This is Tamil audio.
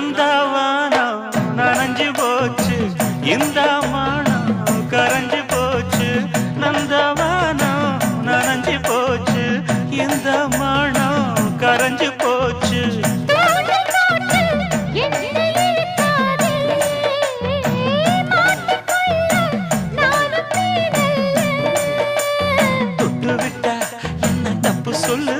நந்தவனம் நனைஞ்சு போச்சு இந்த மனம் கரைஞ்சு போச்சு நந்தவனம் நனைஞ்சு போச்சு இந்த மனம் கரைஞ்சு போச்சு தொட்டு விட்டா என்ன தப்பு சொல்லு